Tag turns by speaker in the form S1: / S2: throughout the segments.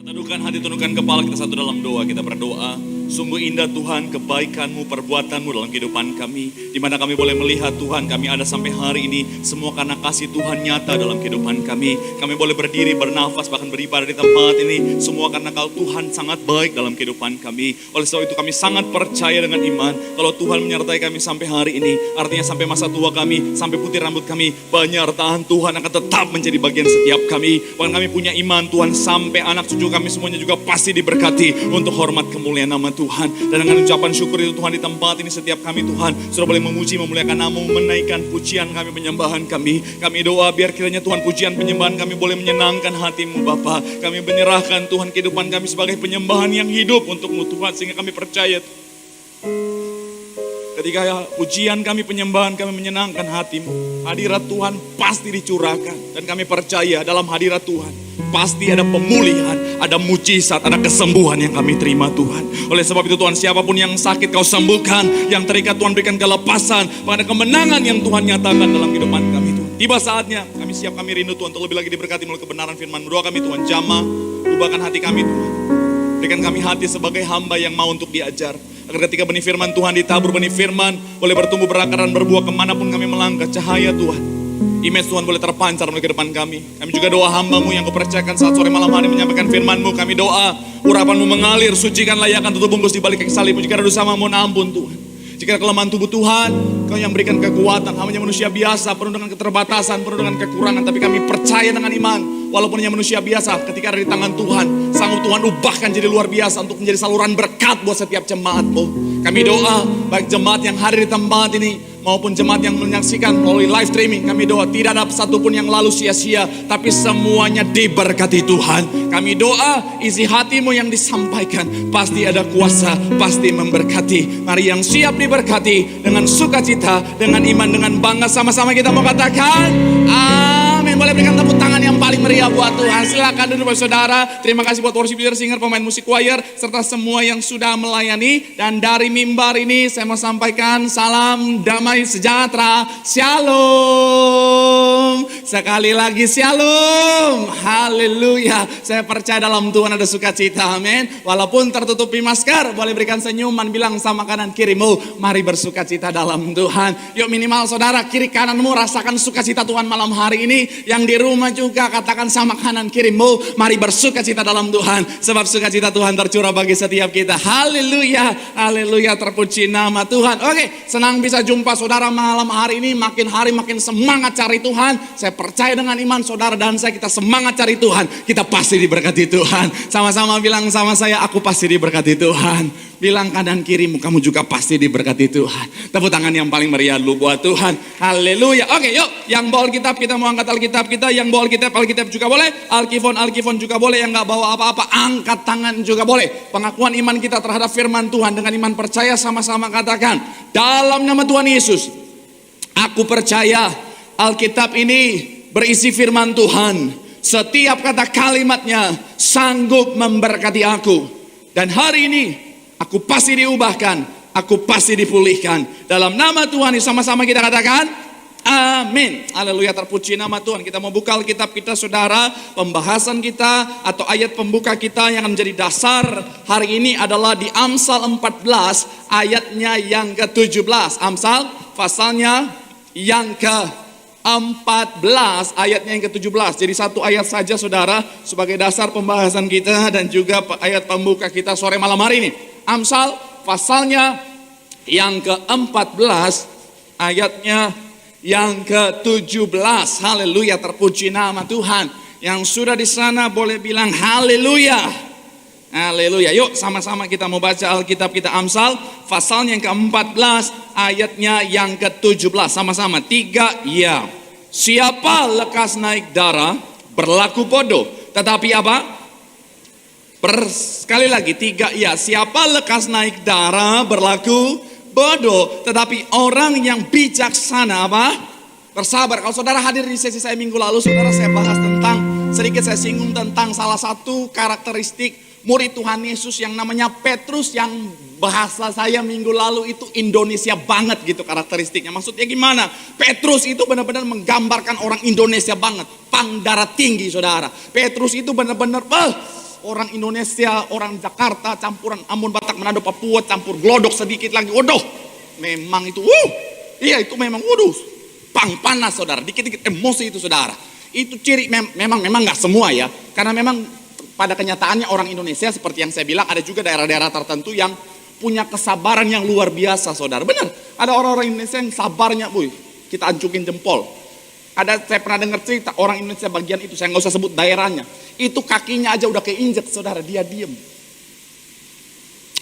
S1: Tundukkan hati, tundukkan kepala kita satu dalam doa. Kita berdoa, sungguh indah Tuhan kebaikan-Mu, perbuatan-Mu dalam kehidupan kami. Di mana kami boleh melihat Tuhan, kami ada sampai hari ini. Semua karena kasih Tuhan nyata dalam kehidupan kami. Kami boleh berdiri, bernafas, bahkan beribadah di tempat ini. Semua karena Kau Tuhan sangat baik dalam kehidupan kami. Oleh sebab itu kami sangat percaya dengan iman. Kalau Tuhan menyertai kami sampai hari ini, artinya sampai masa tua kami, sampai putih rambut kami, penyertaan Tuhan akan tetap menjadi bagian setiap kami. Bahkan kami punya iman Tuhan, sampai anak cucu kami semuanya juga pasti diberkati untuk hormat kemuliaan nama Tuhan. Dan dengan ucapan syukur itu Tuhan, di tempat ini setiap kami Tuhan sudah boleh memuji, memuliakan nama-Mu, menaikkan pujian kami, penyembahan kami. Kami doa biar kiranya Tuhan pujian penyembahan kami boleh menyenangkan hati-Mu Bapa. Kami menyerahkan Tuhan kehidupan kami sebagai penyembahan yang hidup untuk-Mu Tuhan, sehingga kami percaya ketika pujian kami, penyembahan kami menyenangkan hati-Mu, hadirat Tuhan pasti dicurahkan. Dan kami percaya dalam hadirat Tuhan pasti ada pemulihan, ada mujizat, ada kesembuhan yang kami terima Tuhan. Oleh sebab itu Tuhan, siapapun yang sakit Kau sembuhkan, yang terikat Tuhan berikan kelepasan, pada kemenangan yang Tuhan nyatakan dalam kehidupan kami Tuhan. Tiba saatnya kami siap, kami rindu Tuhan untuk lebih lagi diberkati melalui kebenaran firman-Mu. Doa kami Tuhan, jamah, ubahkan hati kami Tuhan. Berikan kami hati sebagai hamba yang mau untuk diajar. Agar ketika benih firman Tuhan ditabur, benih firman boleh bertumbuh berakar dan berbuah kemanapun kami melangkah. Cahaya Tuhan, image Tuhan boleh terpancar melalui kehidupan kami. Kami juga doa hamba-Mu yang Kau percayakan saat sore malam hari menyampaikan firman-Mu. Kami doa urapan-Mu mengalir, sucikan, layakkan, tutup bungkus di balik kaki salib-Mu. Jika ada dosa mohon ampun Tuhan. Jika kelemahan tubuh Tuhan, Kau yang berikan kekuatan. Hanya manusia biasa, penuh dengan keterbatasan, penuh dengan kekurangan. Tapi kami percaya dengan iman, walaupun hanya manusia biasa, ketika ada di tangan Tuhan, sanggup Tuhan ubahkan jadi luar biasa untuk menjadi saluran berkat buat setiap jemaat-Mu. Kami doa, baik jemaat yang hadir di tempat ini, maupun jemaat yang menyaksikan melalui live streaming, kami doa tidak ada satupun yang lalu sia-sia, tapi semuanya diberkati Tuhan. Kami doa, isi hati-Mu yang disampaikan pasti ada kuasa, pasti memberkati. Mari yang siap diberkati dengan sukacita, dengan iman, dengan bangga, sama-sama kita mau katakan amin. Boleh berikan tepuk tangan yang paling meriah buat Tuhan. Silakan duduk Bapak Saudara. Terima kasih buat worship leader, singer, pemain musik choir, serta semua yang sudah melayani. Dan dari mimbar ini saya mau sampaikan salam damai sejahtera. Shalom. Sekali lagi shalom. Haleluya. Saya percaya dalam Tuhan ada sukacita. Amin. Walaupun tertutupi masker, boleh berikan senyuman, bilang sama kanan kirimu, mari bersukacita dalam Tuhan. Yuk minimal saudara, kiri kananmu rasakan sukacita Tuhan malam hari ini. Yang di rumah juga katakan sama kanan kirimu, mari bersukacita dalam Tuhan. Sebab sukacita Tuhan tercurah bagi setiap kita. Haleluya. Haleluya, terpuji nama Tuhan. Oke, senang bisa jumpa saudara malam hari ini. Makin hari makin semangat cari Tuhan. Saya percaya dengan iman saudara dan saya, kita semangat cari Tuhan. Kita pasti diberkati Tuhan. Sama-sama bilang sama saya, aku pasti diberkati Tuhan. Bilang kanan kirimu, kamu juga pasti diberkati Tuhan. Tepuk tangan yang paling meriah dulu buat Tuhan. Haleluya. Oke, yuk, yang bawa Alkitab kita mau angkat Alkitab kita. Yang bawa Alkitab juga boleh. Alkifon juga boleh. Yang gak bawa apa-apa, angkat tangan juga boleh. Pengakuan iman kita terhadap firman Tuhan. Dengan iman percaya, sama-sama katakan, dalam nama Tuhan Yesus, aku percaya Alkitab ini berisi firman Tuhan. Setiap kata kalimatnya sanggup memberkati aku. Dan hari ini aku pasti diubahkan, aku pasti dipulihkan. Dalam nama Tuhan, sama-sama kita katakan amin. Haleluya, terpuji nama Tuhan. Kita mau buka Alkitab kita saudara. Pembahasan kita atau ayat pembuka kita yang akan menjadi dasar hari ini adalah di Amsal 14 ayatnya yang ke-17. Amsal pasalnya yang ke-14 ayatnya yang ke-17. Jadi satu ayat saja saudara sebagai dasar pembahasan kita dan juga ayat pembuka kita sore malam hari ini. Amsal pasalnya yang ke-14 ayatnya yang ke-17. Haleluya, terpuji nama Tuhan. Yang sudah di sana boleh bilang haleluya. Haleluya. Yuk sama-sama kita mau baca Alkitab kita, Amsal pasal yang ke-14 ayatnya yang ke-17. Sama-sama 3 ya. Siapa lekas naik darah berlaku bodoh, tetapi apa? Sekali lagi 3 ya. Siapa lekas naik darah berlaku bodoh, tetapi orang yang bijaksana apa? Bersabar. Kalau saudara hadir di sesi saya minggu lalu, saudara saya bahas tentang, sedikit saya singgung tentang salah satu karakteristik murid Tuhan Yesus yang namanya Petrus, yang bahasa saya minggu lalu itu Indonesia banget gitu karakteristiknya. Maksudnya gimana? Petrus itu benar-benar menggambarkan orang Indonesia banget, pang darah tinggi saudara. Petrus itu benar-benar Orang Indonesia, orang Jakarta, campuran Ambon, Batak, Manado, Papua, campur glodok sedikit lagi. Waduh, memang itu, iya itu memang, panas saudara. Dikit-dikit emosi itu saudara. Itu ciri, memang nggak semua ya. Karena memang pada kenyataannya orang Indonesia seperti yang saya bilang, ada juga daerah-daerah tertentu yang punya kesabaran yang luar biasa saudara. Benar, ada orang-orang Indonesia yang sabarnya, kita ancukin jempol. Saya pernah dengar cerita orang Indonesia bagian itu, saya nggak usah sebut daerahnya. Itu kakinya aja udah keinjek saudara, dia diem.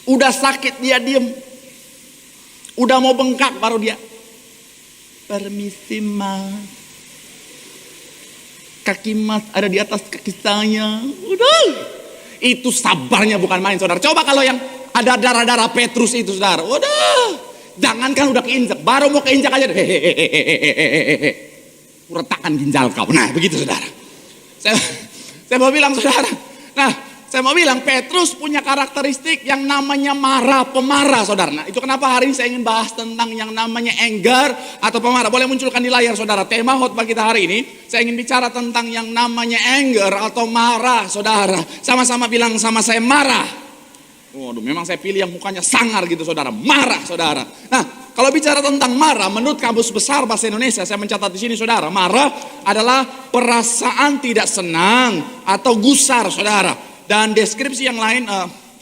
S1: Udah sakit dia diem. Udah mau bengkak baru dia, permisi mas, kaki mas ada di atas kaki saya. Udah, itu sabarnya bukan main saudara. Coba kalau yang ada darah-darah Petrus itu saudara, udah, jangankan udah keinjak, baru mau keinjak aja, hehehe. Retakan ginjal kau. Nah begitu saudara. Saya mau bilang saudara. Nah saya mau bilang Petrus punya karakteristik yang namanya marah, pemarah saudara. Nah itu kenapa hari ini saya ingin bahas tentang yang namanya anger atau pemarah. Boleh munculkan di layar saudara. Tema khotbah kita hari ini, saya ingin bicara tentang yang namanya anger atau marah saudara. Sama-sama bilang sama saya marah. Waduh, memang saya pilih yang mukanya sangar gitu saudara. Marah saudara. Nah kalau bicara tentang marah, menurut Kamus Besar Bahasa Indonesia, saya mencatat di sini saudara, marah adalah perasaan tidak senang atau gusar saudara. Dan deskripsi yang lain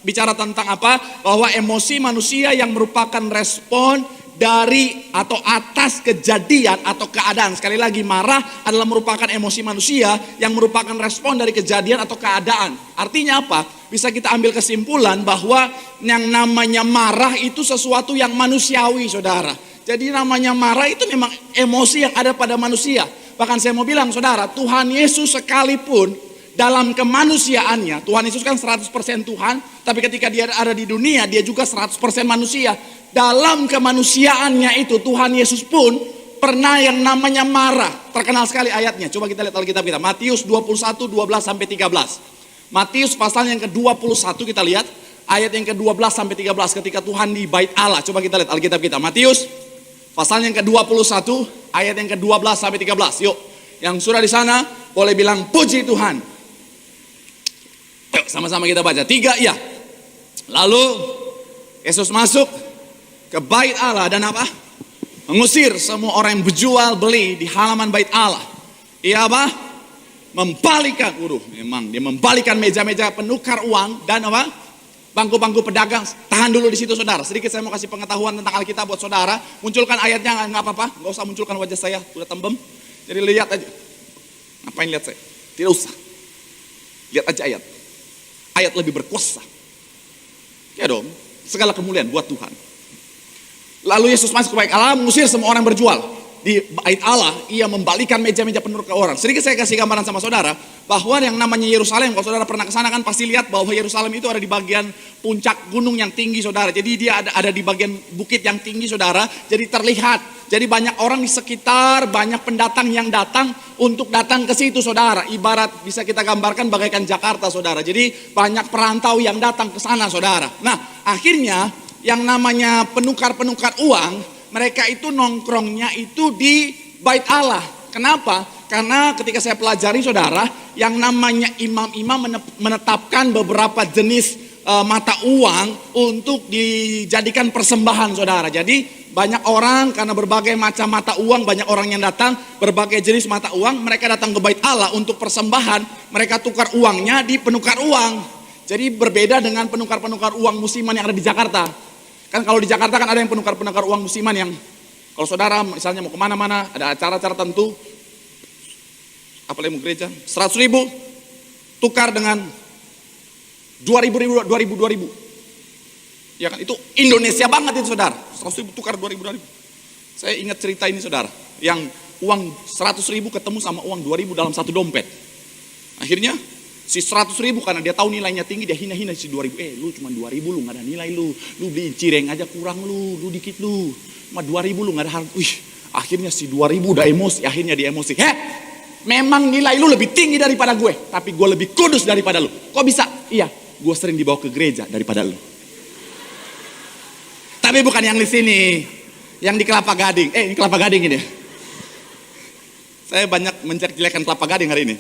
S1: bicara tentang apa? Bahwa emosi manusia yang merupakan respon dari atau atas kejadian atau keadaan. Sekali lagi, marah adalah merupakan emosi manusia yang merupakan respon dari kejadian atau keadaan. Artinya apa? Bisa kita ambil kesimpulan bahwa yang namanya marah itu sesuatu yang manusiawi saudara. Jadi namanya marah itu memang emosi yang ada pada manusia. Bahkan saya mau bilang saudara, Tuhan Yesus sekalipun dalam kemanusiaannya, Tuhan Yesus kan 100% Tuhan, tapi ketika dia ada di dunia, dia juga 100% manusia. Dalam kemanusiaannya itu, Tuhan Yesus pun pernah yang namanya marah. Terkenal sekali ayatnya, coba kita lihat Alkitab kita. Matius 21:12-13. Matius pasal yang ke-21 kita lihat. Ayat yang ke-12 sampai 13 ketika Tuhan di bait Allah. Coba kita lihat Alkitab kita. Matius pasal yang ke-21 ayat yang ke-12 sampai 13. Yuk, yang sudah di sana boleh bilang puji Tuhan. Yuk, sama-sama kita baca. 3 ya. Lalu Yesus masuk ke bait Allah dan apa? Mengusir semua orang yang berjual beli di halaman bait Allah. Ia apa? Membalikan, memang dia membalikan meja-meja penukar uang dan apa? Bangku-bangku pedagang. Tahan dulu di situ saudara. Sedikit saya mau kasih pengetahuan tentang Alkitab buat saudara. Munculkan ayatnya, nggak apa-apa. Nggak usah munculkan wajah saya, udah tembem. Jadi lihat aja. Ngapain lihat saya? Tidak usah. Lihat aja ayat. Ayat lebih berkuasa. Ya dong. Segala kemuliaan buat Tuhan. Lalu Yesus masuk ke bait Allah, mengusir semua orang berjual. Di bait Allah, ia membalikan meja-meja penuh ke orang. Sedikit saya kasih gambaran sama saudara, bahwa yang namanya Yerusalem, kalau saudara pernah ke sana kan pasti lihat bahwa Yerusalem itu ada di bagian puncak gunung yang tinggi saudara. Jadi dia ada di bagian bukit yang tinggi saudara, jadi terlihat. Jadi banyak orang di sekitar, banyak pendatang yang datang untuk datang ke situ saudara. Ibarat bisa kita gambarkan bagaikan Jakarta saudara. Jadi banyak perantau yang datang ke sana saudara. Nah akhirnya yang namanya penukar-penukar uang, mereka itu nongkrongnya itu di bait Allah. Kenapa? Karena ketika saya pelajari saudara, yang namanya imam-imam menetapkan beberapa jenis mata uang untuk dijadikan persembahan saudara. Jadi banyak orang karena berbagai macam mata uang, banyak orang yang datang berbagai jenis mata uang, mereka datang ke bait Allah untuk persembahan, mereka tukar uangnya di penukar uang. Jadi berbeda dengan penukar-penukar uang musiman yang ada di Jakarta. Kan kalau di Jakarta kan ada yang penukar-penukar uang musiman yang kalau saudara misalnya mau kemana-mana, ada acara-acara tertentu, apalagi mau gereja, 100.000 tukar dengan 2.000. Ya kan itu Indonesia banget itu saudara, 100.000 tukar 2.000. Saya ingat cerita ini saudara, yang uang 100.000 ketemu sama uang 2.000 dalam satu dompet. Akhirnya si 100.000 karena dia tahu nilainya tinggi, dia hina-hina si 2.000. Lu cuma 2.000 lu gak ada nilai lu beli cireng aja kurang lu dikit lu. Cuma 2.000 lu gak ada harga. Akhirnya si 2.000 udah emosi, akhirnya dia emosi. Memang nilai lu lebih tinggi daripada gue, tapi gue lebih kudus daripada lu. Kok bisa? Iya, gue sering dibawa ke gereja daripada lu. Tapi bukan yang di sini, yang di Kelapa Gading. Ini Kelapa Gading ini. Saya banyak menjelek-jelekan Kelapa Gading hari ini.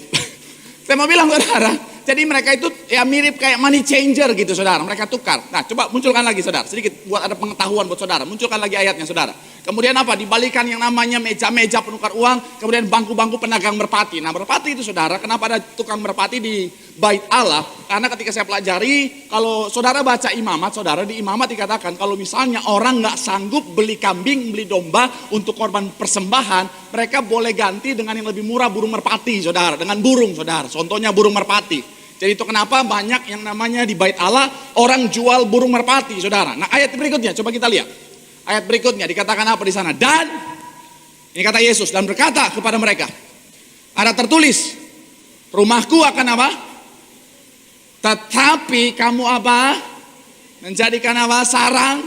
S1: Saya mau bilang saudara, Jadi mereka itu ya mirip kayak money changer gitu saudara. Mereka tukar. Nah coba munculkan lagi saudara. Sedikit buat ada pengetahuan buat saudara. Munculkan lagi ayatnya saudara. Kemudian apa? Dibalikan yang namanya meja-meja penukar uang. Kemudian bangku-bangku pedagang merpati. Nah merpati itu saudara. Kenapa ada tukang merpati di bait Allah? Karena ketika saya pelajari. Kalau saudara baca imamat. Saudara di imamat dikatakan. Kalau misalnya orang gak sanggup beli kambing, beli domba. Untuk korban persembahan. Mereka boleh ganti dengan yang lebih murah burung merpati saudara. Dengan burung saudara. Contohnya burung merpati. Jadi itu kenapa banyak yang namanya di bait Allah orang jual burung merpati, saudara. Nah ayat berikutnya, coba kita lihat. Ayat berikutnya dikatakan apa di sana? Dan ini kata Yesus dan berkata kepada mereka, ada tertulis, rumahku akan apa? Tetapi kamu apa? Menjadikan apa? Sarang,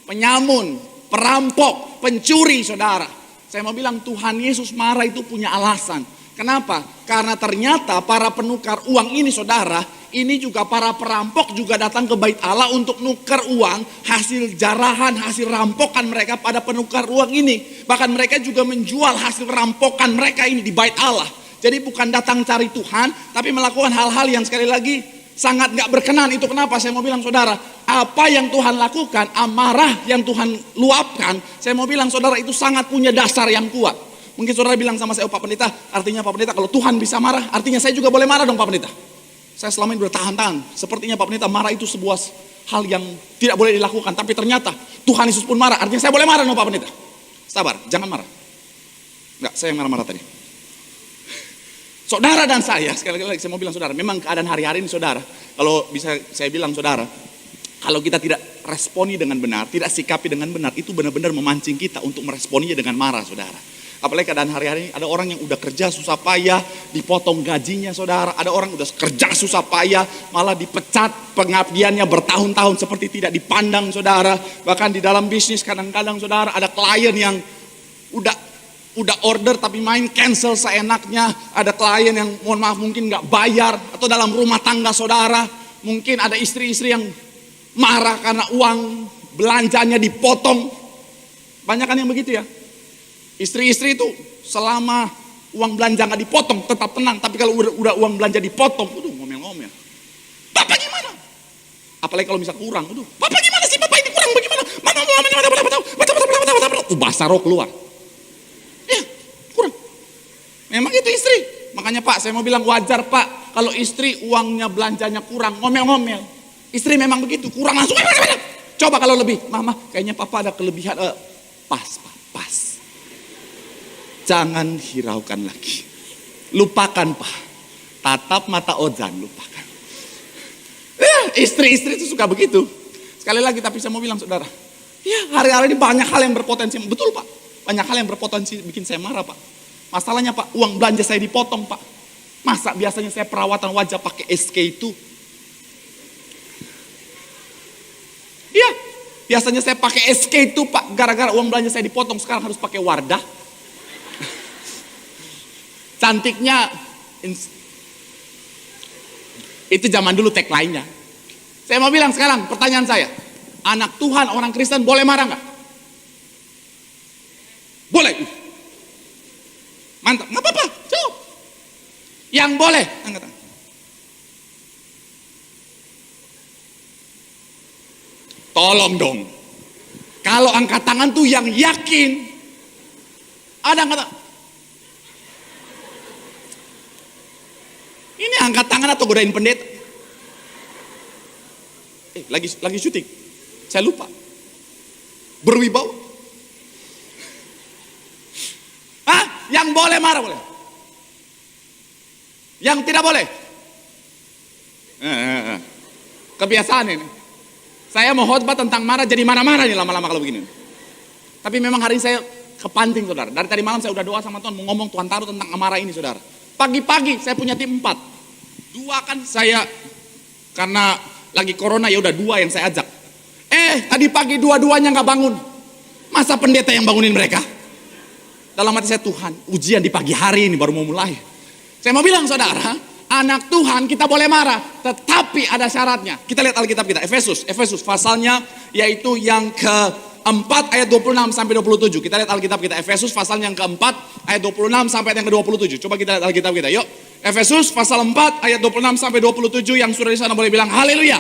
S1: penyamun, perampok, pencuri, saudara. Saya mau bilang Tuhan Yesus marah itu punya alasan. Kenapa? Karena ternyata para penukar uang ini saudara, ini juga para perampok juga datang ke bait Allah untuk nukar uang hasil jarahan, hasil rampokan mereka pada penukar uang ini. Bahkan mereka juga menjual hasil rampokan mereka ini di bait Allah. Jadi bukan datang cari Tuhan, tapi melakukan hal-hal yang sekali lagi sangat gak berkenan. Itu kenapa saya mau bilang saudara, apa yang Tuhan lakukan, amarah yang Tuhan luapkan, saya mau bilang saudara itu sangat punya dasar yang kuat. Mungkin saudara bilang sama saya, oh Pak Pendeta, artinya Pak Pendeta kalau Tuhan bisa marah, artinya saya juga boleh marah dong Pak Pendeta. Saya selama ini bertahan-tahan, sepertinya Pak Pendeta marah itu sebuah hal yang tidak boleh dilakukan. Tapi ternyata Tuhan Yesus pun marah, artinya saya boleh marah dong Pak Pendeta. Sabar, jangan marah. Enggak, saya yang marah-marah tadi. Saudara dan saya, sekali lagi saya mau bilang saudara, memang keadaan hari-hari ini saudara, kalau bisa saya bilang saudara, kalau kita tidak responi dengan benar, tidak sikapi dengan benar, itu benar-benar memancing kita untuk meresponinya dengan marah saudara. Apalagi keadaan hari-hari ini ada orang yang udah kerja susah payah, dipotong gajinya saudara. Ada orang udah kerja susah payah, malah dipecat pengabdiannya bertahun-tahun seperti tidak dipandang saudara. Bahkan di dalam bisnis kadang-kadang saudara ada klien yang udah order tapi main cancel seenaknya. Ada klien yang mohon maaf mungkin gak bayar. Atau dalam rumah tangga saudara, mungkin ada istri-istri yang marah karena uang belanjanya dipotong. Banyak kan yang begitu ya. Istri-istri itu selama uang belanja nggak dipotong tetap tenang, tapi kalau udah uang belanja dipotong, ngomel-ngomel. Bapak gimana? Apalagi kalau misal kurang, Bapak gimana sih? Bapak ini kurang bagaimana? Mama bahasa roh keluar. Ya, kurang. Memang itu istri. Makanya Pak, saya mau bilang wajar Pak, kalau istri uangnya belanjanya kurang, ngomel-ngomel. Istri memang begitu, kurang langsung. Coba kalau lebih, Mama, kayaknya Papa ada kelebihan. Pas, Pak, pas. Jangan hiraukan lagi. Lupakan Pak. Tatap mata Ozan, lupakan. Istri-istri itu suka begitu. Sekali lagi tapi saya mau bilang saudara. Ya hari-hari ini banyak hal yang berpotensi. Betul Pak. Banyak hal yang berpotensi bikin saya marah Pak. Masalahnya Pak, uang belanja saya dipotong Pak. Masa biasanya saya perawatan wajah pakai SK itu. Iya. Biasanya saya pakai SK itu Pak. Gara-gara uang belanja saya dipotong sekarang harus pakai Wardah. Cantiknya itu zaman dulu tagline-nya. Saya mau bilang sekarang pertanyaan saya, anak Tuhan orang Kristen boleh marah nggak? Boleh. Mantap, nggak apa-apa. Cukup. Yang boleh angkat tangan. Tolong dong. Kalau angkat tangan tuh yang yakin. Ada angkat tangan. Ini angkat tangan atau godain pendeta? Lagi syuting. Saya lupa. Berwibawa. Yang boleh marah boleh. Yang tidak boleh. Kebiasaan ini. Saya mau khotbah tentang marah jadi marah-marah nih lama-lama kalau begini. Tapi memang hari ini saya kepancing saudara. Dari tadi malam saya udah doa sama Tuhan mau ngomong Tuhan taruh tentang amarah ini saudara. Pagi-pagi saya punya tim 4. 2 kan saya karena lagi corona ya udah 2 yang saya ajak. Tadi pagi 2-duanya nggak bangun. Masa pendeta yang bangunin mereka? Dalam hati saya Tuhan, ujian di pagi hari ini baru mau mulai. Saya mau bilang saudara, anak Tuhan kita boleh marah, tetapi ada syaratnya. Kita lihat Alkitab kita, Efesus pasalnya yaitu yang ke-4 ayat 26 sampai 27. Kita lihat Alkitab kita, Efesus pasal yang ke-4 ayat 26 sampai yang ke-27. Coba kita lihat Alkitab kita, yuk. Efesus pasal 4 ayat 26 sampai 27 yang sudah di sana boleh bilang haleluya.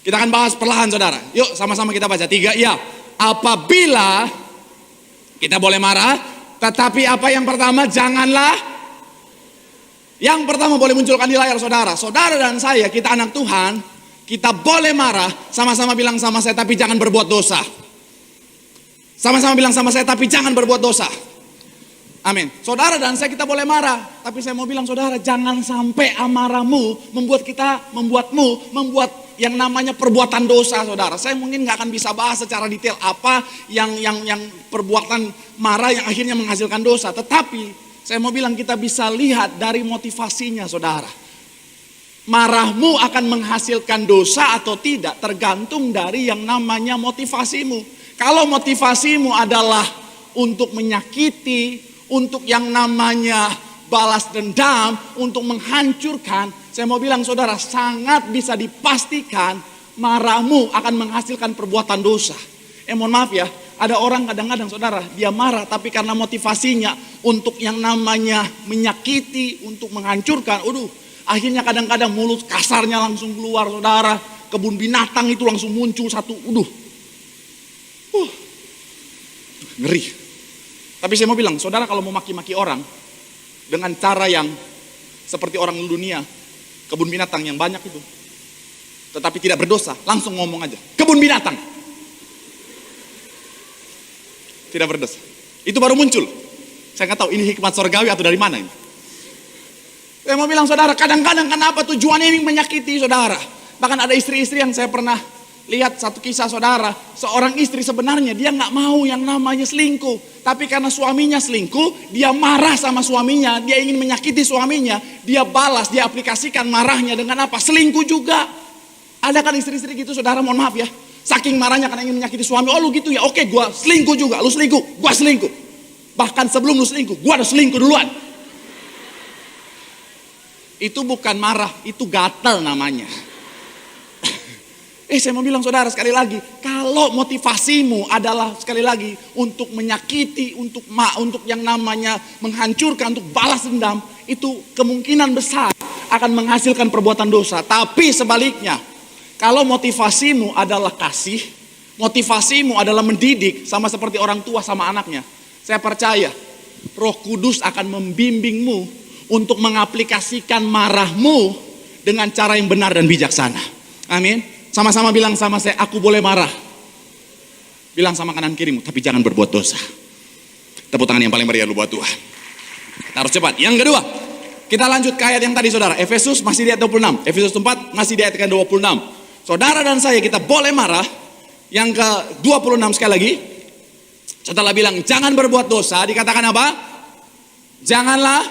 S1: Kita akan bahas perlahan saudara. Yuk sama-sama kita baca. 3, ya. Apabila kita boleh marah, tetapi apa yang pertama janganlah. Yang pertama boleh munculkan di layar saudara. Saudara dan saya, kita anak Tuhan, kita boleh marah, sama-sama bilang sama saya, tapi jangan berbuat dosa. Sama-sama bilang sama saya, tapi jangan berbuat dosa. Amin. Saudara dan saya kita boleh marah, tapi saya mau bilang saudara, jangan sampai amarahmu membuatmu membuat yang namanya perbuatan dosa saudara. Saya mungkin gak akan bisa bahas secara detail apa yang perbuatan marah yang akhirnya menghasilkan dosa. Tetapi saya mau bilang kita bisa lihat dari motivasinya saudara. Marahmu akan menghasilkan dosa atau tidak tergantung dari yang namanya motivasimu. Kalau motivasimu adalah untuk menyakiti, untuk yang namanya balas dendam, untuk menghancurkan, saya mau bilang saudara sangat bisa dipastikan marahmu akan menghasilkan perbuatan dosa. Mohon maaf ya, ada orang kadang-kadang saudara dia marah tapi karena motivasinya untuk yang namanya menyakiti, untuk menghancurkan, akhirnya kadang-kadang mulut kasarnya langsung keluar saudara, kebun binatang itu langsung muncul satu, ngeri. Tapi saya mau bilang, saudara kalau mau maki-maki orang dengan cara yang seperti orang dunia, kebun binatang yang banyak itu, tetapi tidak berdosa, langsung ngomong aja, kebun binatang. Tidak berdosa. Itu baru muncul. Saya nggak tahu ini hikmat sorgawi atau dari mana ini. Saya mau bilang saudara, kadang-kadang kenapa tujuannya ini menyakiti saudara. Bahkan ada istri-istri yang saya pernah lihat satu kisah saudara. Seorang istri sebenarnya dia nggak mau yang namanya selingkuh. Tapi karena suaminya selingkuh, dia marah sama suaminya. Dia ingin menyakiti suaminya. Dia balas, dia aplikasikan marahnya dengan apa? Selingkuh juga. Ada kan istri-istri gitu saudara, mohon maaf ya. Saking marahnya karena ingin menyakiti suami. Oh lu gitu ya, oke gua selingkuh juga. Lu selingkuh, gua selingkuh. Bahkan sebelum lu selingkuh, gua udah selingkuh duluan. Itu bukan marah, itu gatal namanya. Saya mau bilang saudara sekali lagi, kalau motivasimu adalah sekali lagi untuk menyakiti, untuk yang namanya menghancurkan, untuk balas dendam, itu kemungkinan besar akan menghasilkan perbuatan dosa. Tapi sebaliknya, kalau motivasimu adalah kasih, motivasimu adalah mendidik, sama seperti orang tua sama anaknya, saya percaya Roh Kudus akan membimbingmu untuk mengaplikasikan marahmu dengan cara yang benar dan bijaksana. Amin. Sama-sama bilang sama saya, aku boleh marah. Bilang sama kanan kirimu, tapi jangan berbuat dosa. Tepuk tangan yang paling meriah lu buat Tuhan. Kita harus cepat. Yang kedua, kita lanjut ke ayat yang tadi saudara. Efesus masih di ayat 26. Efesus 4 masih di ayat 26. Saudara dan saya kita boleh marah. Yang ke 26 sekali lagi. Setelah bilang jangan berbuat dosa, dikatakan apa? Janganlah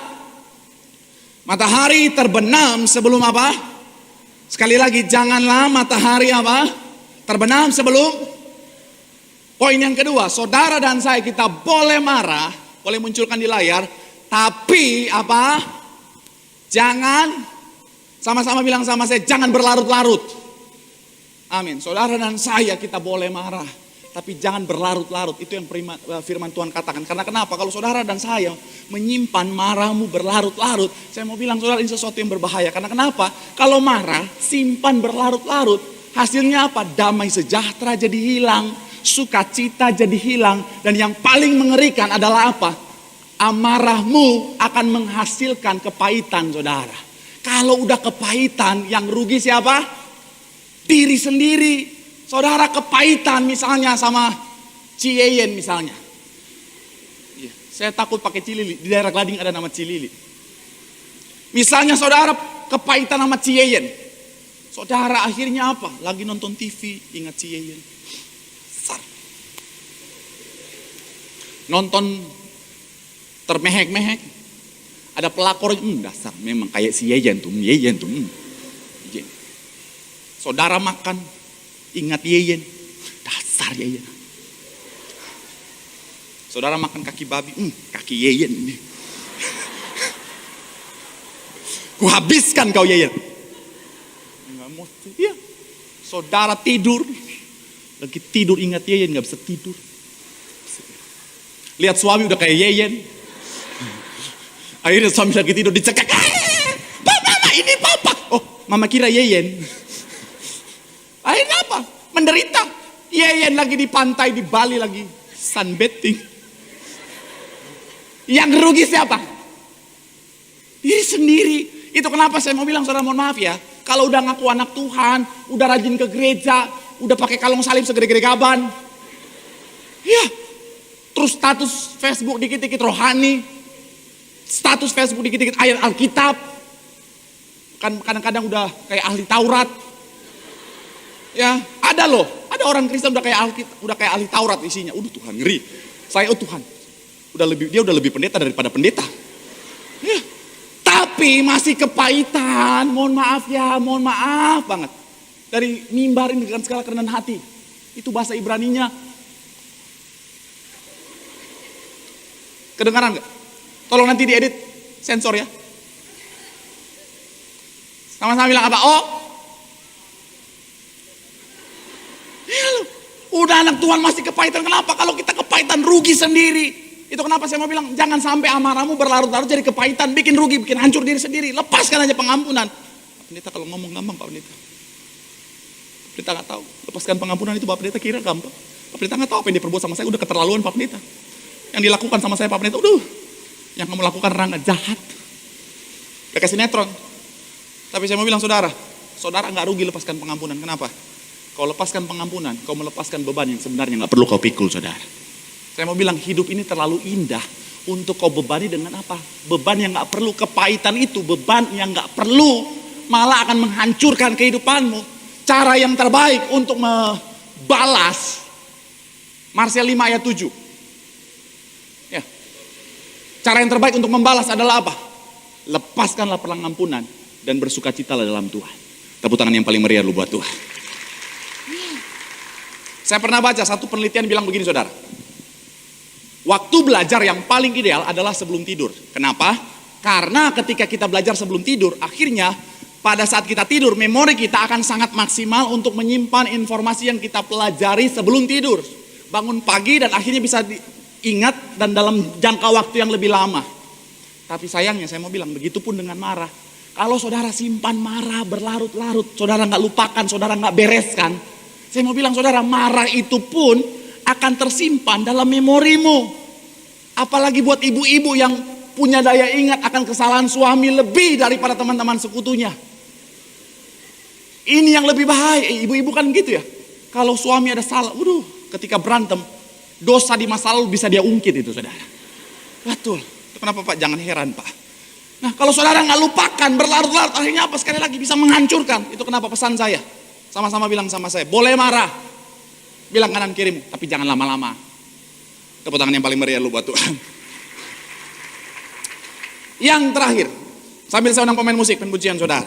S1: matahari terbenam sebelum apa? Sekali lagi, janganlah matahari apa? Terbenam sebelum. Poin yang kedua, saudara dan saya kita boleh marah, boleh munculkan di layar, tapi apa? Jangan, sama-sama bilang sama saya, jangan berlarut-larut. Amin. Saudara dan saya kita boleh marah, tapi jangan berlarut-larut. Itu yang firman Tuhan katakan. Karena kenapa? Kalau saudara dan saya menyimpan marahmu berlarut-larut, saya mau bilang saudara ini sesuatu yang berbahaya. Karena kenapa? Kalau marah, simpan berlarut-larut, hasilnya apa? Damai sejahtera jadi hilang, sukacita jadi hilang, dan yang paling mengerikan adalah apa? Amarahmu akan menghasilkan kepahitan saudara. Kalau udah kepahitan, yang rugi siapa? Diri sendiri. Saudara kepahitan misalnya sama Ciyeyen misalnya. Saya takut pakai Cilili. Di daerah Gading ada nama Cilili. Misalnya saudara kepahitan sama Ciyeyen. Saudara akhirnya apa? Lagi nonton TV ingat Ciyeyen. Nonton termehek-mehek. Ada pelakor, dasar memang kayak si Yeyen tuh. Saudara makan, ingat Yeyen, dasar Yeyen. Saudara makan kaki babi, kaki Yeyen ini. Kuhabiskan kau Yeyen. Enggak mau, iya. Saudara tidur, lagi tidur ingat Yeyen, nggak bisa tidur. Lihat suami udah kayak Yeyen. Akhirnya suami lagi tidur dicekak. Mama kira Yeyen. Akhirnya apa? Menderita. Yeyen lagi di pantai di Bali lagi sunbathing. Yang rugi siapa? Diri sendiri. Itu kenapa saya mau bilang, saudara, mohon maaf ya. Kalau udah ngaku anak Tuhan, udah rajin ke gereja, udah pakai kalung salib segede-gede gaban. Ya. Terus status Facebook dikit-dikit rohani. Status Facebook dikit-dikit ayat Alkitab. Kan kadang-kadang udah kayak ahli Taurat. Ya, ada loh. Ada orang Kristen udah kayak ahli Taurat isinya. Tuhan, ngeri. Tuhan. Dia udah lebih pendeta daripada pendeta. Ya. Tapi masih kepahitan, mohon maaf ya, mohon maaf banget. Dari mimbar ini dengan segala kerendahan hati. Itu bahasa Ibraninya. Kedengaran gak? Tolong nanti diedit, sensor ya. Sama-sama bilang apa? Oh. Ya loh, udah anak Tuhan masih kepahitan. Kenapa? Kalau kita kepahitan rugi sendiri. Itu kenapa saya mau bilang, jangan sampai amarahmu berlarut-larut jadi kepahitan, bikin rugi, bikin hancur diri sendiri. Lepaskan aja pengampunan. Pak Pendeta kalau ngomong gampang, Pak Pendeta. Pak Pendeta gak tahu, lepaskan pengampunan itu Pak Pendeta kira gampang. Pak Pendeta gak tahu apa yang diperbuat sama saya, udah keterlaluan Pak Pendeta. Yang dilakukan sama saya Pak Pendeta, yang kamu lakukan Rangga jahat. Udah kasih sinetron. Tapi saya mau bilang saudara gak rugi lepaskan pengampunan. Kenapa? Kau lepaskan pengampunan, kau melepaskan beban yang sebenarnya gak perlu kau pikul, saudara. Saya mau bilang hidup ini terlalu indah untuk kau bebani dengan apa? Beban yang gak perlu, kepahitan itu beban yang gak perlu, malah akan menghancurkan kehidupanmu. Cara yang terbaik untuk membalas, Marsial 5 ayat 7. Ya. Cara yang terbaik untuk membalas adalah apa? Lepaskanlah pengampunan dan bersukacitalah dalam Tuhan. Tepuk tangan yang paling meriah lu buat Tuhan. Saya pernah baca satu penelitian bilang begini, saudara. Waktu belajar yang paling ideal adalah sebelum tidur. Kenapa? Karena ketika kita belajar sebelum tidur, akhirnya pada saat kita tidur, memori kita akan sangat maksimal untuk menyimpan informasi yang kita pelajari sebelum tidur. Bangun pagi dan akhirnya bisa diingat dan dalam jangka waktu yang lebih lama. Tapi sayangnya saya mau bilang, begitupun dengan marah. Kalau saudara simpan marah berlarut-larut, saudara gak lupakan, saudara gak bereskan. Saya mau bilang saudara, marah itu pun akan tersimpan dalam memorimu. Apalagi buat ibu-ibu yang punya daya ingat akan kesalahan suami lebih daripada teman-teman sekutunya. Ini yang lebih bahaya. Ibu-ibu kan gitu ya. Kalau suami ada salah, ketika berantem, dosa di masa lalu bisa dia ungkit itu, saudara. Betul. Kenapa Pak? Jangan heran Pak. Nah, kalau saudara nggak lupakan, berlarut-larut, akhirnya apa? Sekali lagi bisa menghancurkan. Itu kenapa pesan saya. Sama-sama bilang sama saya, boleh marah. Bilang kanan kirimu, tapi jangan lama-lama. Tepuk tangan yang paling meriah lu buat Tuhan. Yang terakhir, sambil saya undang pemain musik, penpujian saudara.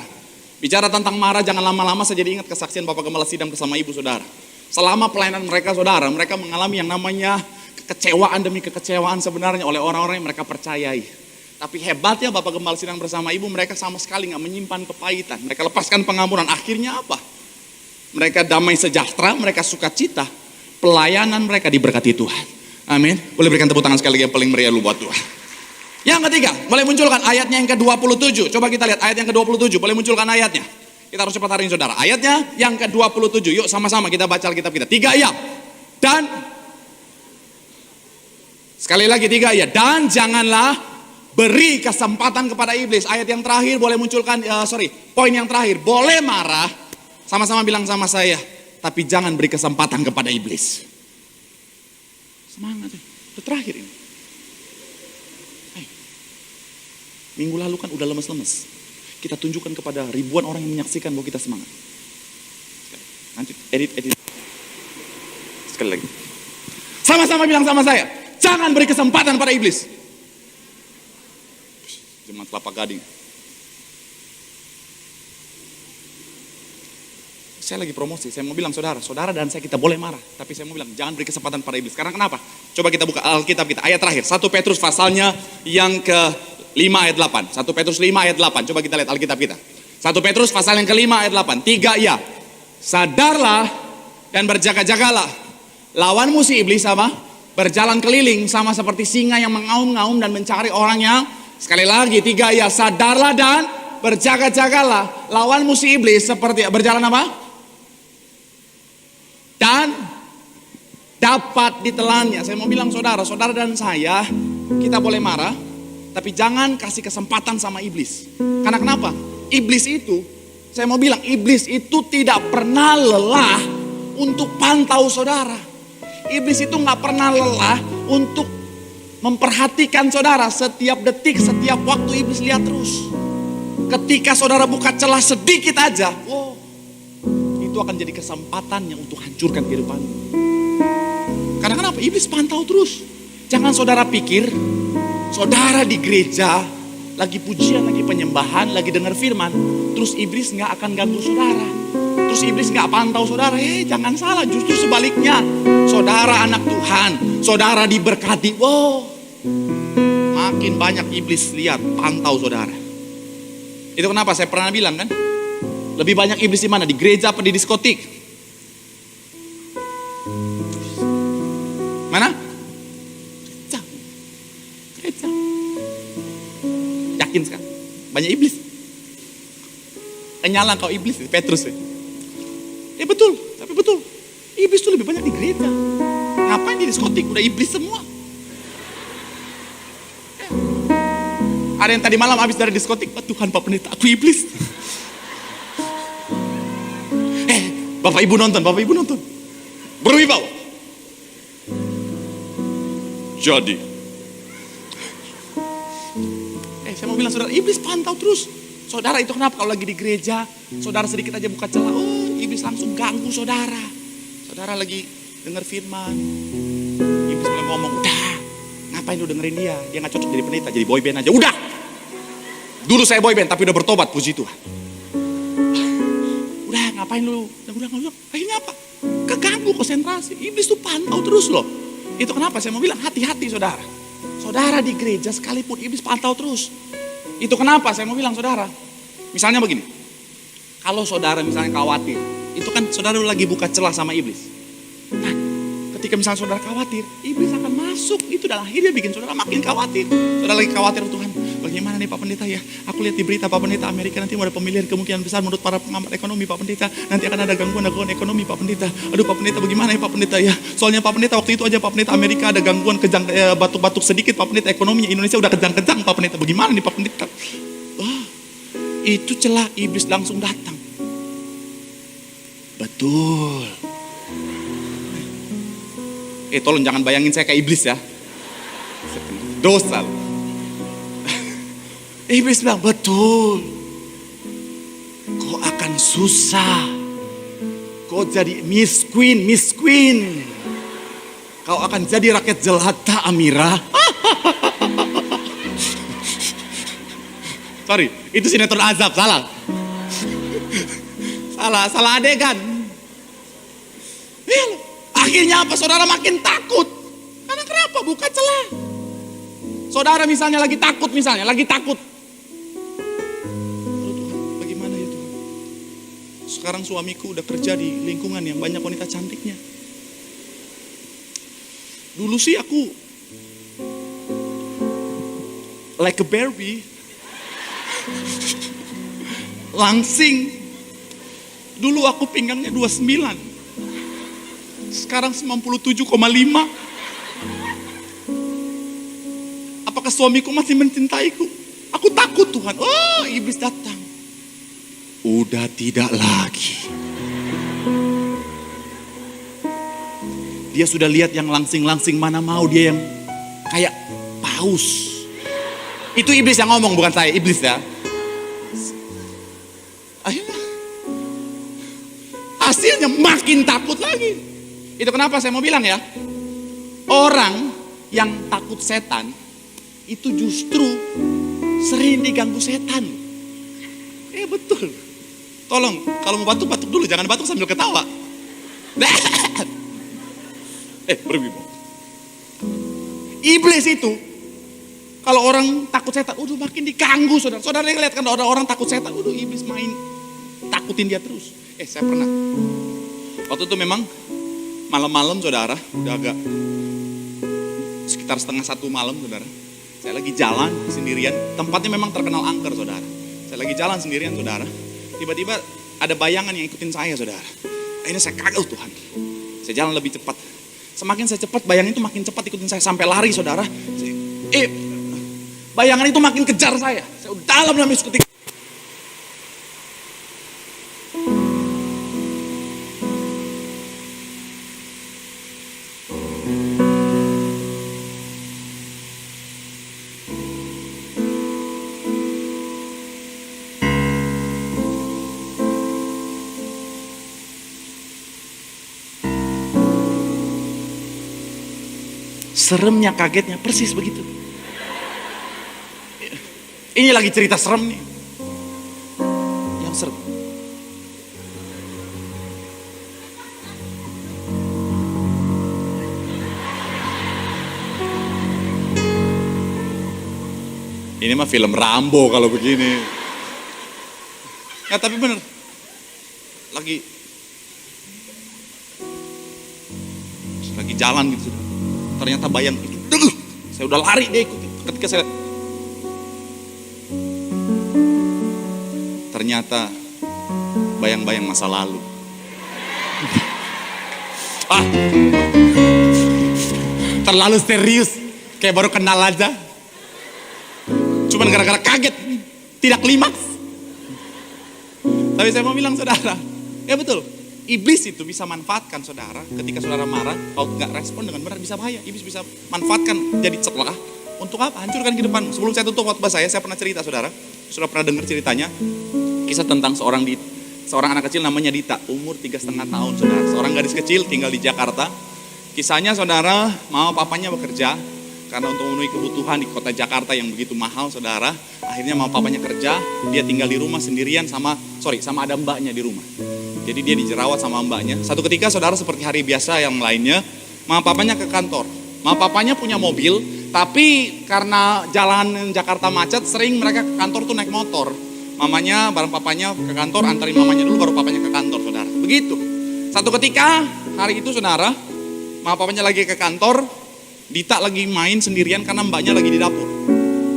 S1: Bicara tentang marah, jangan lama-lama. Saya jadi ingat kesaksian Bapak Gembala Sidam bersama ibu saudara. Selama pelayanan mereka saudara, mereka mengalami yang namanya kekecewaan demi kekecewaan sebenarnya oleh orang-orang yang mereka percayai. Tapi hebatnya Bapak Gembala Sidam bersama ibu, mereka sama sekali gak menyimpan kepahitan. Mereka lepaskan pengampunan. Akhirnya apa? Mereka damai sejahtera, mereka sukacita. Pelayanan mereka diberkati Tuhan. Amin. Boleh berikan tepuk tangan sekali lagi yang paling meriah lu buat Tuhan. Yang ketiga, boleh munculkan ayatnya yang ke-27. Coba kita lihat ayat yang ke-27. Boleh munculkan ayatnya. Kita harus cepat hari ini saudara. Ayatnya yang ke-27. Yuk sama-sama kita baca Alkitab kita. 3 ayat. Dan sekali lagi 3 ayat. Dan janganlah beri kesempatan kepada iblis. Ayat yang terakhir boleh munculkan, poin yang terakhir. Boleh marah. Sama-sama bilang sama saya, tapi jangan beri kesempatan kepada iblis. Semangat, itu terakhir ini. Minggu lalu kan udah lemes-lemes. Kita tunjukkan kepada ribuan orang yang menyaksikan bahwa kita semangat. Nanti edit. Sekali lagi. Sama-sama bilang sama saya, jangan beri kesempatan pada iblis. Jemaat Kelapa Gading. Saya lagi promosi, saya mau bilang saudara dan saya kita boleh marah. Tapi saya mau bilang jangan beri kesempatan pada iblis. Karena kenapa? Coba kita buka Alkitab kita, ayat terakhir. 1 Petrus pasalnya yang ke-5 ayat 8. 1 Petrus 5 ayat 8, coba kita lihat Alkitab kita. 1 Petrus pasal yang ke-5 ayat 8. 3 ya. Sadarlah dan berjaga-jagalah. Lawanmu si iblis apa? Berjalan keliling sama seperti singa yang mengaum-ngaum dan mencari orang yang, sekali lagi 3 ya. Sadarlah dan berjaga-jagalah, lawan musuh iblis seperti berjalan apa? Dan dapat ditelannya. Saya mau bilang saudara dan saya, kita boleh marah, tapi jangan kasih kesempatan sama iblis. Karena kenapa? Iblis itu, saya mau bilang iblis itu tidak pernah lelah untuk pantau saudara. Iblis itu gak pernah lelah untuk memperhatikan saudara. Setiap detik, setiap waktu iblis lihat terus. Ketika saudara buka celah sedikit aja, wow, itu akan jadi kesempatannya untuk hancurkan kehidupanmu. Karena kenapa? Iblis pantau terus. Jangan saudara pikir, saudara di gereja, lagi pujian, lagi penyembahan, lagi dengar firman, terus iblis gak akan ganggu saudara. Terus iblis gak pantau saudara. Jangan salah, justru sebaliknya. Saudara anak Tuhan, saudara diberkati, wow, makin banyak iblis lihat, pantau saudara. Itu kenapa saya pernah bilang kan, lebih banyak iblis di mana? Di gereja apa di diskotik? Mana? Gereja. Yakin sekarang? Banyak iblis. Nyala kau iblis, Petrus ya. Betul, tapi betul. Iblis itu lebih banyak di gereja. Ngapain di diskotik? Udah iblis semua. Ada yang tadi malam habis dari diskotik, Tuhan Pak Pendeta, aku iblis. Bapak Ibu nonton. Berwibawa. Jadi. Saya mau bilang saudara, iblis pantau terus. Saudara itu kenapa kalau lagi di gereja, saudara sedikit aja buka celah, iblis langsung ganggu saudara. Saudara lagi dengar firman, iblis mulai ngomong, udah, ngapain lu dengerin dia? Dia gak cocok jadi pendeta, jadi boyband aja. Udah, dulu saya boyband tapi udah bertobat, puji Tuhan. Udah, ngapain lu? Udah, akhirnya apa? Keganggu konsentrasi. Iblis tuh pantau terus loh. Itu kenapa saya mau bilang hati-hati saudara. Saudara di gereja sekalipun iblis pantau terus. Itu kenapa saya mau bilang saudara. Misalnya begini, kalau saudara misalnya khawatir, itu kan saudara lagi buka celah sama iblis. Nah, ketika misalnya saudara khawatir, iblis akan masuk. Itu adalah akhirnya bikin saudara makin khawatir. Saudara lagi khawatir, Tuhan, bagaimana nih Pak Pendeta ya? Aku lihat di berita Pak Pendeta Amerika nanti mau ada pemilihan kemungkinan besar menurut para pengamat ekonomi Pak Pendeta. Nanti akan ada gangguan ekonomi Pak Pendeta. Aduh Pak Pendeta bagaimana ya Pak Pendeta ya? Soalnya Pak Pendeta waktu itu aja Pak Pendeta Amerika ada gangguan batuk-batuk sedikit Pak Pendeta, ekonominya Indonesia udah kejang-kejang Pak Pendeta. Bagaimana nih Pak Pendeta? Itu celah iblis langsung datang. Betul. Tolong jangan bayangin saya kayak iblis ya. Dosa. Iblis bilang, betul. Kau akan susah. Kau jadi miskin. Kau akan jadi rakyat jelata, Amira. Sorry, itu sinetron azab, salah. Salah adegan. Akhirnya apa? Saudara makin takut. Karena kenapa? Buka celah. Saudara misalnya lagi takut. Aduh Tuhan, bagaimana ya Tuhan? Sekarang suamiku udah kerja di lingkungan yang banyak wanita cantiknya. Dulu sih aku like a Barbie. Langsing. Dulu aku pinggangnya 29. Sekarang 97,5. Apakah suamiku masih mencintaiku? Aku takut Tuhan. Iblis datang. Udah tidak lagi. Dia sudah lihat yang langsing-langsing, mana mau dia yang kayak paus. Itu iblis yang ngomong, bukan saya, iblis ya. Akhirnya hasilnya makin takut lagi. Itu kenapa saya mau bilang ya, orang yang takut setan itu justru sering diganggu setan. Betul. Tolong kalau mau batuk dulu, jangan batuk sambil ketawa. Berwibawa. Iblis itu kalau orang takut setan, makin diganggu saudara. Saudara lihat kan orang takut setan, iblis main takutin dia terus. Saya pernah waktu itu memang malam-malam saudara, udah agak sekitar 1:30 malam saudara. Saya lagi jalan sendirian, tempatnya memang terkenal angker saudara. Saya Saya lagi jalan sendirian saudara. Tiba-tiba ada bayangan yang ikutin saya saudara. Akhirnya saya kaget, oh Tuhan. Saya jalan lebih cepat. Semakin saya cepat, bayangan itu makin cepat ikutin saya sampai lari saudara. Bayangan itu makin kejar saya. Saya udah dalam diskusi. Seremnya, kagetnya, persis begitu. Ini lagi cerita serem nih. Yang serem. Ini mah film Rambo kalau begini. Ya tapi bener. Lagi jalan gitu. Ternyata bayang itu, saya udah lari dia ikuti. Ketika saya ternyata bayang-bayang masa lalu. Terlalu serius, kayak baru kenal aja. Cuman gara-gara kaget, tidak klimaks. Tapi saya mau bilang saudara, ya betul. Iblis itu bisa manfaatkan saudara, ketika saudara marah, kalau nggak respon dengan benar bisa bahaya. Iblis bisa manfaatkan jadi celah untuk apa? Hancurkan kehidupanmu. Sebelum saya tutup khotbah saya pernah cerita saudara, sudah pernah dengar ceritanya, kisah tentang seorang anak kecil namanya Dita, umur 3,5 tahun saudara. Seorang gadis kecil tinggal di Jakarta. Kisahnya saudara, mama papanya bekerja, karena untuk memenuhi kebutuhan di kota Jakarta yang begitu mahal saudara, akhirnya mama papanya kerja, dia tinggal di rumah sendirian sama ada mbaknya di rumah. Jadi dia dijerawat sama mbaknya. Satu ketika saudara seperti hari biasa yang lainnya, mama papanya ke kantor. Mama papanya punya mobil, tapi karena jalan Jakarta macet, sering mereka ke kantor tuh naik motor. Mamanya bareng papanya ke kantor, antarin mamanya dulu baru papanya ke kantor saudara. Begitu. Satu ketika hari itu saudara, mama papanya lagi ke kantor, Dita lagi main sendirian karena mbaknya lagi di dapur.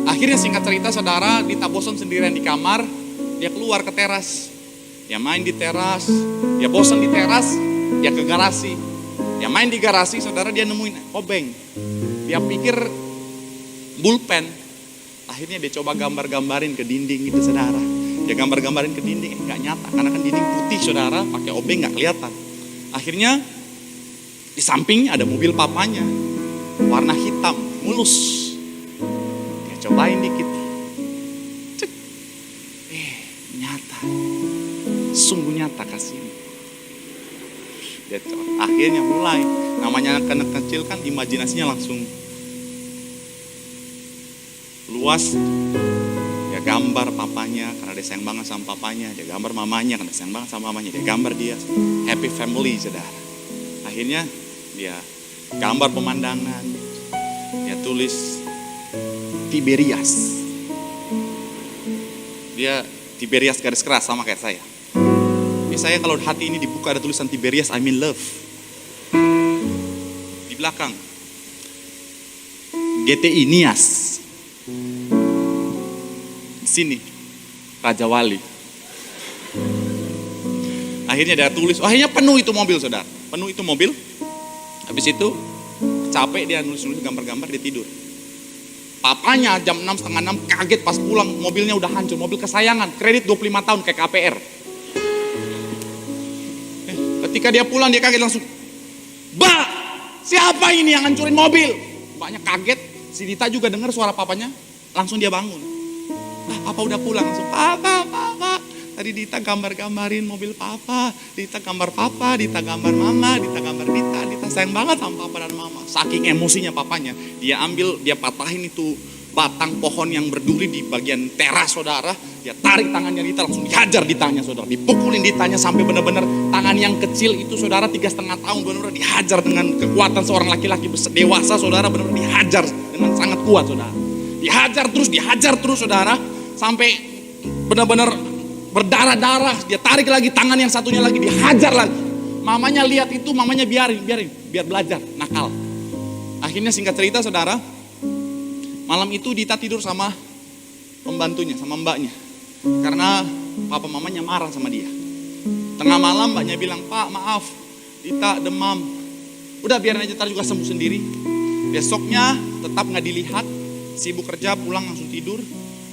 S1: Akhirnya singkat cerita saudara, Dita bosan sendirian di kamar, dia keluar ke teras. Dia main di teras, dia bosan di teras, dia ke garasi. Dia main di garasi, saudara dia nemuin obeng. Dia pikir bulpen. Akhirnya dia coba gambar-gambarin ke dinding itu saudara. Dia gambar-gambarin ke dinding, nggak nyata. Karena kan dinding putih saudara, pakai obeng nggak kelihatan. Akhirnya di sampingnya ada mobil papanya. Warna hitam, mulus. Dia cobain dikit. Cek. Nyata. Sungguh nyata kasih. Dia akhirnya mulai. Namanya anak kecil kan imajinasinya langsung luas. Dia gambar papanya karena dia sayang banget sama papanya. Dia gambar mamanya karena dia sayang banget sama mamanya. Dia gambar dia happy family saudara. Akhirnya dia gambar pemandangan. Dia tulis Tiberias. Dia Tiberias garis keras sama kayak saya. Saya kalau hati ini dibuka ada tulisan Tiberias I'm in love. Di belakang GTI Nias. Di sini Raja Wali. Akhirnya dia tulis, akhirnya penuh itu mobil saudara. Penuh itu mobil. Habis itu capek dia nulis-nulis gambar-gambar, dia tidur. Papanya jam 6, setengah 6 kaget pas pulang mobilnya udah hancur. Mobil kesayangan, kredit 25 tahun kayak KPR. Ketika dia pulang dia kaget langsung, "Mbak, siapa ini yang hancurin mobil?" Mbaknya kaget, si Dita juga dengar suara papanya, langsung dia bangun. Papa udah pulang langsung, Papa. Tadi Dita gambar-gambarin mobil papa, Dita gambar papa, Dita gambar mama, Dita gambar Dita. Dita sayang banget sama papa dan mama. Saking emosinya papanya, dia patahin itu batang pohon yang berduri di bagian teras saudara. Dia tarik tangannya Dita, langsung dihajar Ditanya saudara. Dipukulin Ditanya sampai benar-benar tangan yang kecil itu saudara 3,5 tahun benar-benar dihajar dengan kekuatan seorang laki-laki dewasa saudara, benar-benar dihajar dengan sangat kuat saudara. Dihajar terus saudara, sampai benar-benar berdarah-darah. Dia tarik lagi tangan yang satunya lagi, dihajar lagi. Mamanya lihat itu, mamanya biarin, biar belajar, nakal. Akhirnya singkat cerita saudara, malam itu Dita tidur sama pembantunya, sama mbaknya. Karena papa mamanya marah sama dia. Tengah malam mbaknya bilang, Pak maaf, Dita demam. Udah biarin aja, ntar juga sembuh sendiri. Besoknya tetap gak dilihat, sibuk kerja pulang langsung tidur.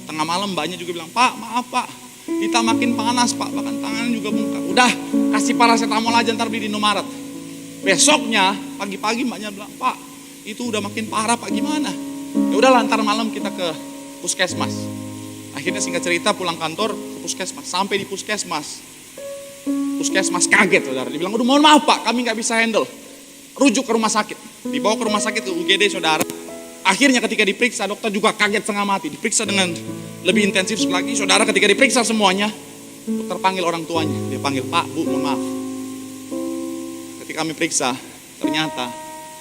S1: Tengah malam mbaknya juga bilang, Pak maaf Pak, Dita makin panas Pak, bahkan tangannya juga bengkak. Udah kasih paracetamol aja, ntar beli di Indomaret. Besoknya pagi-pagi mbaknya bilang, Pak itu udah makin parah Pak, gimana? Ya udahlah, ntar malam kita ke puskesmas. Akhirnya singkat cerita pulang kantor ke puskesmas. Sampai di puskesmas kaget saudara. Dibilang, aduh mohon maaf Pak, kami gak bisa handle. Rujuk ke rumah sakit. Dibawa ke rumah sakit ke UGD saudara. Akhirnya ketika diperiksa, dokter juga kaget setengah mati. Diperiksa dengan lebih intensif lagi. Saudara, ketika diperiksa semuanya, dokter panggil orang tuanya. Dia panggil, Pak, Bu, mohon maaf. Ketika kami periksa, ternyata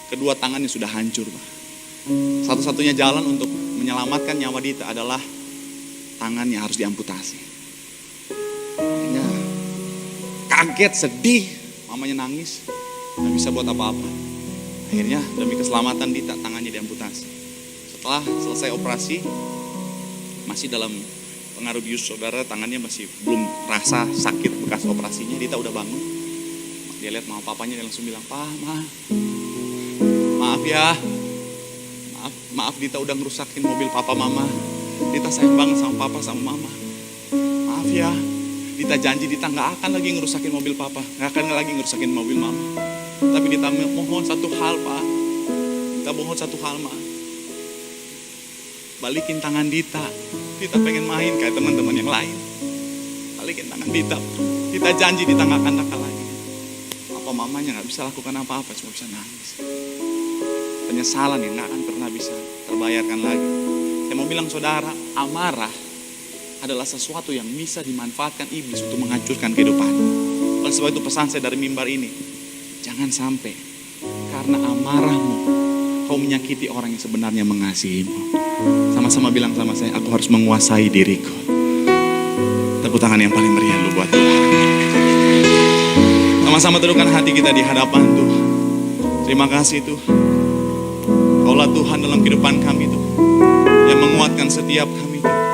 S1: kedua tangannya sudah hancur Pak. Satu-satunya jalan untuk menyelamatkan nyawa Dita adalah tangannya harus diamputasi. Akhirnya kaget, sedih, mamanya nangis, gak bisa buat apa-apa. Akhirnya demi keselamatan Dita, tangannya diamputasi. Setelah selesai operasi, masih dalam pengaruh bius saudara, tangannya masih belum rasa sakit bekas operasinya. Dita udah bangun, dia lihat mama papanya, dia langsung bilang, Pak, maaf ya, maaf Dita udah ngerusakin mobil papa mama. Dita sayang banget sama papa sama mama. Maaf ya, Dita janji Dita gak akan lagi ngerusakin mobil papa, gak akan lagi ngerusakin mobil mama. Tapi Dita mohon satu hal Pak, Dita mohon satu hal Ma, balikin tangan Dita. Dita pengen main kayak teman-teman yang lain. Balikin tangan Dita. Dita janji Dita gak akan nakal lagi. Papa mamanya gak bisa lakukan apa-apa, cuma bisa nangis. Penyesalan yang gak akan pernah bisa terbayarkan lagi. Saya mau bilang saudara, amarah adalah sesuatu yang bisa dimanfaatkan iblis untuk menghancurkan kehidupan. Oleh sebab itu pesan saya dari mimbar ini, jangan sampai karena amarahmu kau menyakiti orang yang sebenarnya mengasihimu. Sama-sama bilang sama saya, aku harus menguasai diriku. Tepuk tangan yang paling meriah lu buat Tuhan. Sama-sama teduhkan hati kita di hadapan Tuhan. Terima kasih Tuhan. Kaulah Tuhan dalam kehidupan kami Tuhan, yang menguatkan setiap kami Tuhan.